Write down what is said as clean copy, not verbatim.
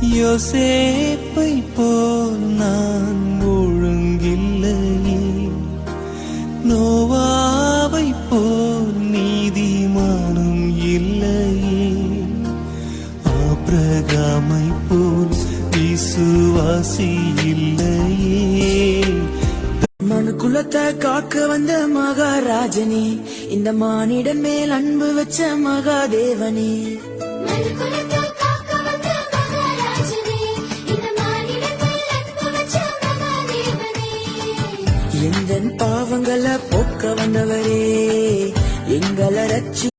யோசேப்பை போல் நான் ஒழுங்கில்லையே, நோவாவை போல் நீதிமானும் இல்லையே, ஆபிரகாமை போல் விசுவாசி இல்லையே. மனு குலத்தை காக்க வந்த மகாராஜனே, இந்த மானிடன் மேல் அன்பு வச்ச மகாதேவனே. எந்த பாவங்களை போக்க வந்தவரே, எங்களை ரட்சி